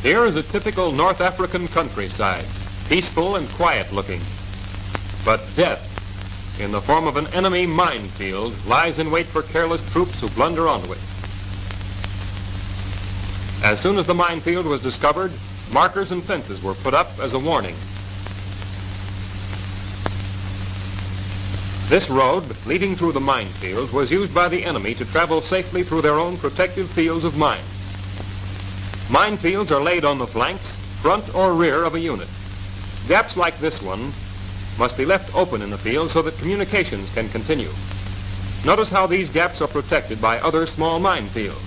Here is a typical North African countryside, peaceful and quiet looking. But death, in the form of an enemy minefield, lies in wait for careless troops who blunder onto it. As soon as the minefield was discovered, markers and fences were put up as a warning. This road leading through the minefield was used by the enemy to travel safely through their own protective fields of mines. Minefields are laid on the flanks, front or rear of a unit. Gaps like this one must be left open in the field so that communications can continue. Notice how these gaps are protected by other small minefields.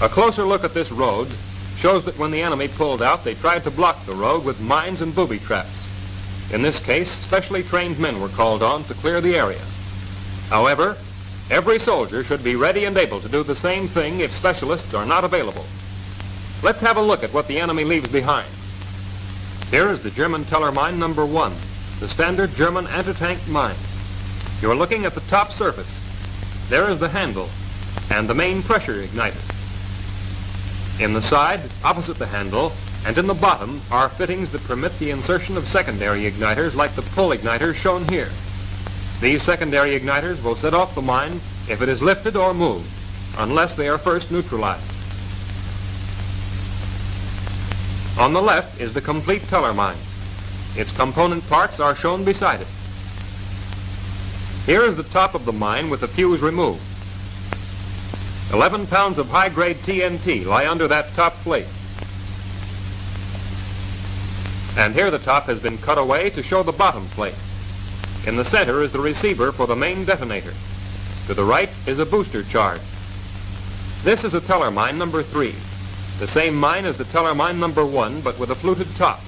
A closer look at this road shows that when the enemy pulled out, they tried to block the road with mines and booby traps. In this case, specially trained men were called on to clear the area. However, every soldier should be ready and able to do the same thing if specialists are not available. Let's have a look at what the enemy leaves behind. Here is the German teller mine number 1, the standard German anti-tank mine. You're looking at the top surface. There is the handle and the main pressure igniter. In the side, opposite the handle, and in the bottom are fittings that permit the insertion of secondary igniters like the pull igniters shown here. These secondary igniters will set off the mine if it is lifted or moved, unless they are first neutralized. On the left is the complete teller mine. Its component parts are shown beside it. Here is the top of the mine with the fuse removed. 11 pounds of high-grade TNT lie under that top plate. And here the top has been cut away to show the bottom plate. In the center is the receiver for the main detonator. To the right is a booster charge. This is a teller mine number 3, the same mine as the teller mine number 1, but with a fluted top.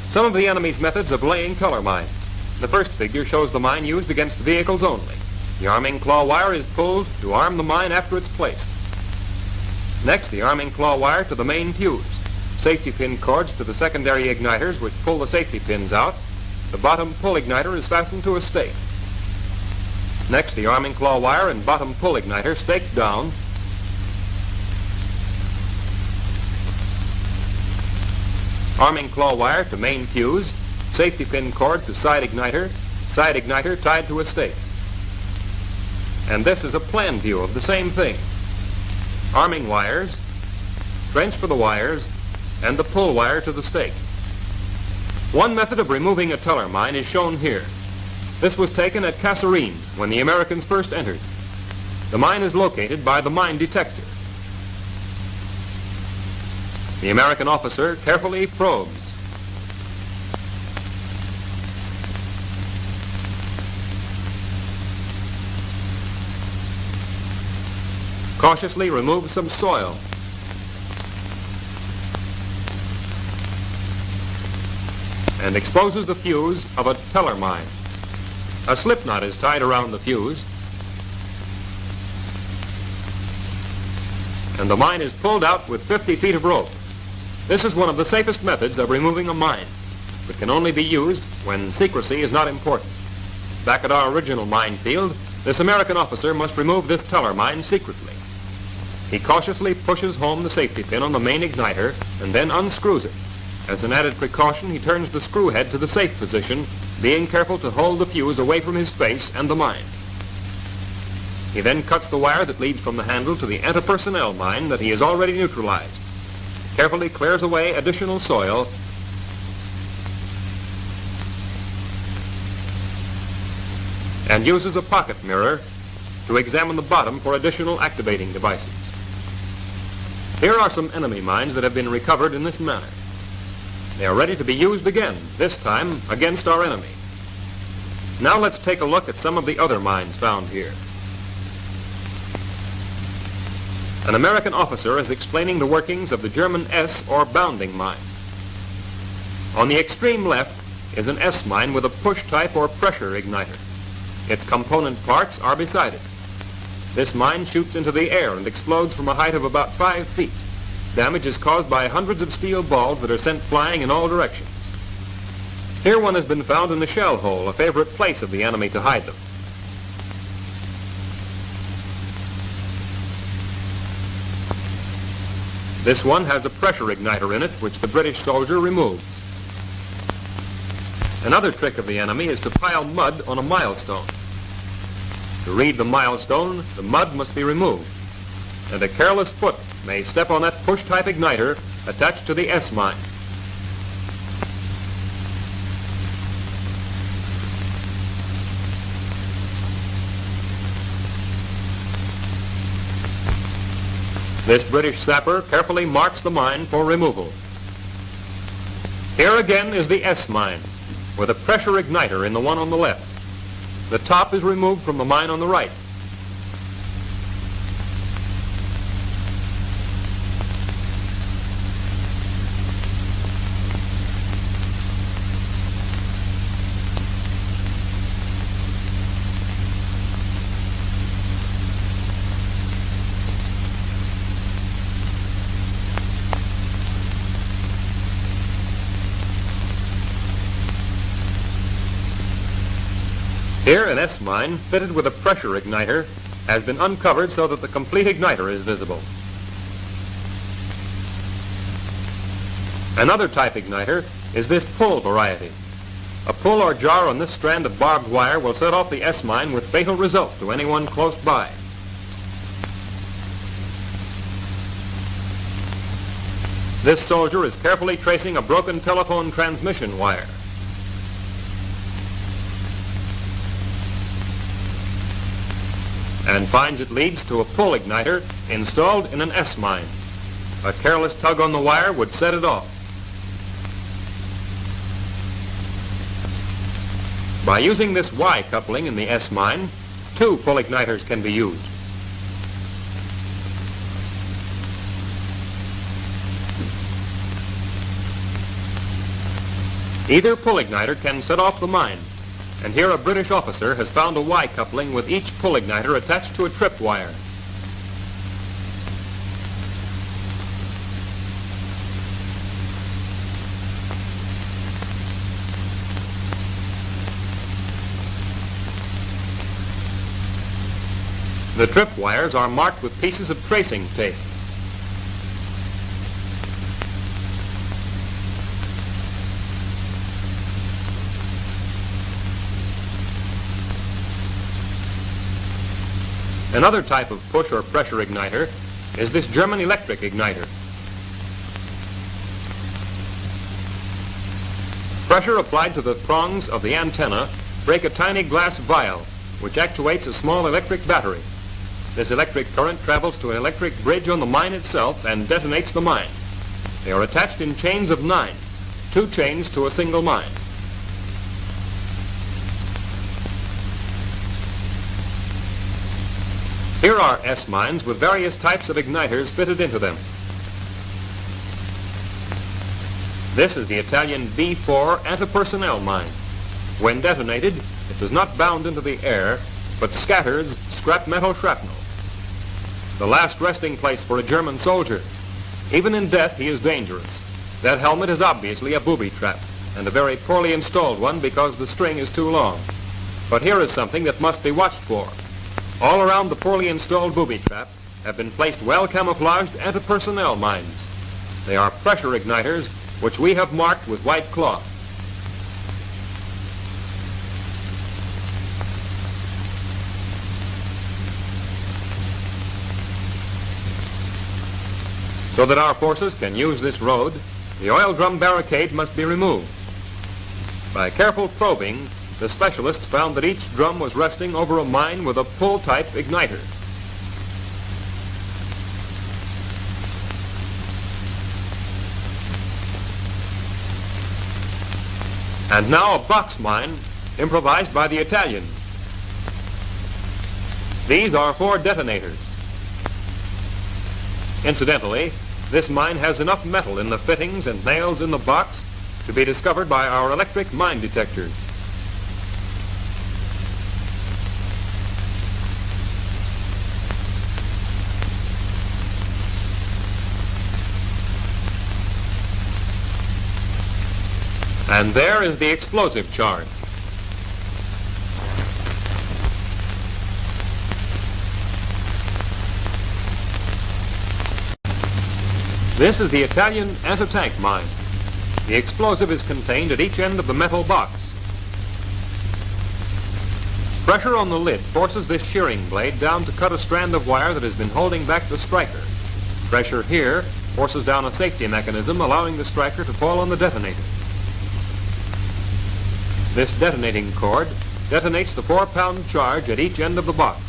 Some of the enemy's methods of laying teller mines. The first figure shows the mine used against vehicles only. The arming claw wire is pulled to arm the mine after it's placed. Next, the arming claw wire to the main fuse. Safety pin cords to the secondary igniters which pull the safety pins out. The bottom pull igniter is fastened to a stake. Next, the arming claw wire and bottom pull igniter staked down. Arming claw wire to main fuse, safety pin cord to side igniter tied to a stake. And this is a plan view of the same thing. Arming wires, trench for the wires, and the pull wire to the stake. One method of removing a teller mine is shown here. This was taken at Kasserine when the Americans first entered. The mine is located by the mine detector. The American officer carefully probes. Cautiously removes some soil. And exposes the fuse of a teller mine. A slip knot is tied around the fuse, and the mine is pulled out with 50 feet of rope. This is one of the safest methods of removing a mine, but can only be used when secrecy is not important. Back at our original minefield, this American officer must remove this teller mine secretly. He cautiously pushes home the safety pin on the main igniter and then unscrews it. As an added precaution, he turns the screw head to the safe position, being careful to hold the fuse away from his face and the mine. He then cuts the wire that leads from the handle to the anti-personnel mine that he has already neutralized. Carefully clears away additional soil and uses a pocket mirror to examine the bottom for additional activating devices. Here are some enemy mines that have been recovered in this manner. They are ready to be used again, this time against our enemy. Now let's take a look at some of the other mines found here. An American officer is explaining the workings of the German S or bounding mine. On the extreme left is an S mine with a push type or pressure igniter. Its component parts are beside it. This mine shoots into the air and explodes from a height of about 5 feet. Damage is caused by hundreds of steel balls that are sent flying in all directions. Here one has been found in the shell hole, a favorite place of the enemy to hide them. This one has a pressure igniter in it, which the British soldier removes. Another trick of the enemy is to pile mud on a milestone. To read the milestone, the mud must be removed, and a careless foot may step on that push-type igniter attached to the S-mine. This British sapper carefully marks the mine for removal. Here again is the S-mine, with a pressure igniter in the one on the left. The top is removed from the mine on the right. Here, an S-mine fitted with a pressure igniter has been uncovered so that the complete igniter is visible. Another type igniter is this pull variety. A pull or jar on this strand of barbed wire will set off the S-mine with fatal results to anyone close by. This soldier is carefully tracing a broken telephone transmission wire. And finds it leads to a pull igniter installed in an S-mine. A careless tug on the wire would set it off. By using this Y coupling in the S-mine, 2 pull igniters can be used. Either pull igniter can set off the mine. And here a British officer has found a Y coupling with each pull igniter attached to a trip wire. The trip wires are marked with pieces of tracing tape. Another type of push or pressure igniter is this German electric igniter. Pressure applied to the prongs of the antenna break a tiny glass vial which actuates a small electric battery. This electric current travels to an electric bridge on the mine itself and detonates the mine. They are attached in chains of 9, 2 chains to a single mine. Here are S-mines with various types of igniters fitted into them. This is the Italian B4 anti-personnel mine. When detonated, it does not bound into the air, but scatters scrap metal shrapnel. The last resting place for a German soldier. Even in death, he is dangerous. That helmet is obviously a booby trap, and a very poorly installed one because the string is too long. But here is something that must be watched for. All around the poorly installed booby trap have been placed well-camouflaged anti-personnel mines. They are pressure igniters, which we have marked with white cloth. So that our forces can use this road, the oil drum barricade must be removed. By careful probing, the specialists found that each drum was resting over a mine with a pull-type igniter. And now a box mine improvised by the Italians. These are 4 detonators. Incidentally, this mine has enough metal in the fittings and nails in the box to be discovered by our electric mine detectors. And there is the explosive charge. This is the Italian anti-tank mine. The explosive is contained at each end of the metal box. Pressure on the lid forces this shearing blade down to cut a strand of wire that has been holding back the striker. Pressure here forces down a safety mechanism, allowing the striker to fall on the detonator. This detonating cord detonates the 4-pound charge at each end of the box.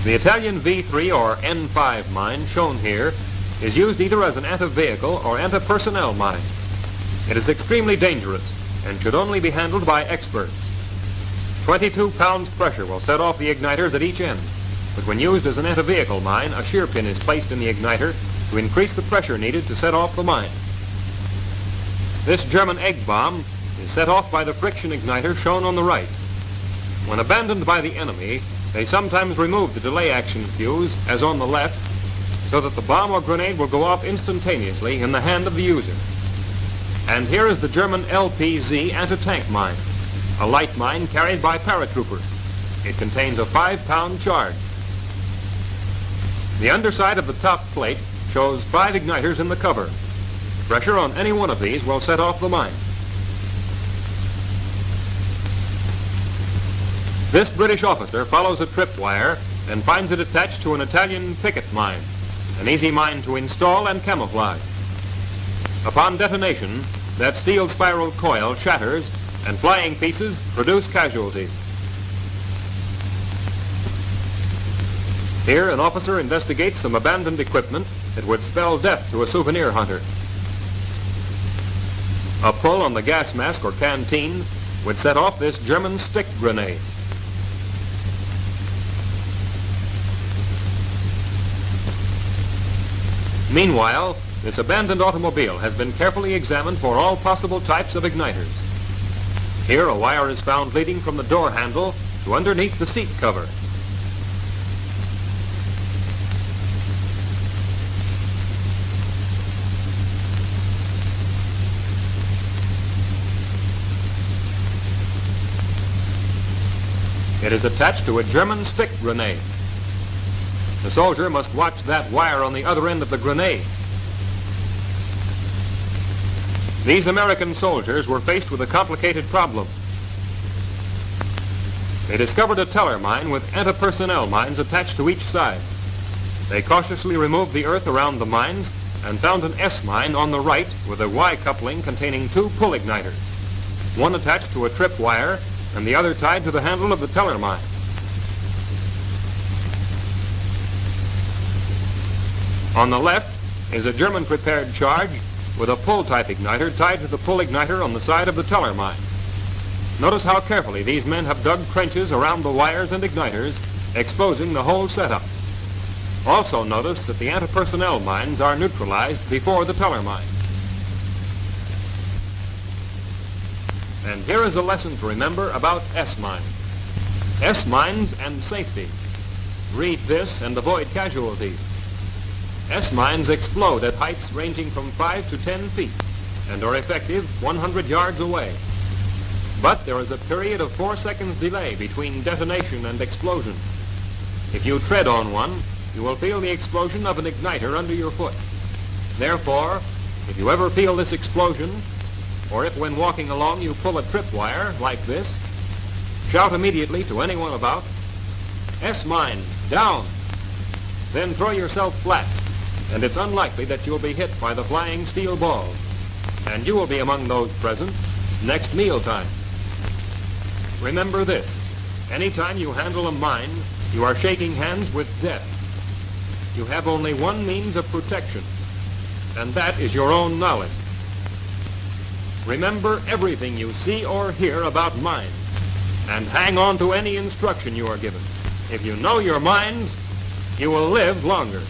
The Italian V3 or N5 mine shown here is used either as an anti-vehicle or anti-personnel mine. It is extremely dangerous and should only be handled by experts. 22 pounds pressure will set off the igniters at each end, but when used as an anti-vehicle mine, a shear pin is placed in the igniter to increase the pressure needed to set off the mine. This German egg bomb is set off by the friction igniter shown on the right. When abandoned by the enemy, they sometimes remove the delay action fuse, as on the left, so that the bomb or grenade will go off instantaneously in the hand of the user. And here is the German LPZ anti-tank mine, a light mine carried by paratroopers. It contains a 5-pound charge. The underside of the top plate shows 5 igniters in the cover. Pressure on any one of these will set off the mine. This British officer follows a tripwire and finds it attached to an Italian picket mine, an easy mine to install and camouflage. Upon detonation, that steel spiral coil shatters and flying pieces produce casualties. Here, an officer investigates some abandoned equipment that would spell death to a souvenir hunter. A pull on the gas mask or canteen would set off this German stick grenade. Meanwhile, this abandoned automobile has been carefully examined for all possible types of igniters. Here, a wire is found leading from the door handle to underneath the seat cover. It is attached to a German stick grenade. The soldier must watch that wire on the other end of the grenade. These American soldiers were faced with a complicated problem. They discovered a teller mine with anti-personnel mines attached to each side. They cautiously removed the earth around the mines and found an S mine on the right with a Y coupling containing 2 pull igniters, one attached to a tripwire and the other tied to the handle of the teller mine. On the left is a German prepared charge with a pull-type igniter tied to the pull igniter on the side of the teller mine. Notice how carefully these men have dug trenches around the wires and igniters, exposing the whole setup. Also notice that the anti-personnel mines are neutralized before the teller mine. And here is a lesson to remember about S-mines. S-mines and safety. Read this and avoid casualties. S-mines explode at heights ranging from 5 to 10 feet and are effective 100 yards away. But there is a period of 4 seconds delay between detonation and explosion. If you tread on one, you will feel the explosion of an igniter under your foot. Therefore, if you ever feel this explosion, or if when walking along you pull a tripwire like this, shout immediately to anyone about, S-mine, down! Then throw yourself flat, and it's unlikely that you'll be hit by the flying steel balls, and you will be among those present next mealtime. Remember this, anytime you handle a mine, you are shaking hands with death. You have only one means of protection, and that is your own knowledge. Remember everything you see or hear about mines, and hang on to any instruction you are given. If you know your mines, you will live longer.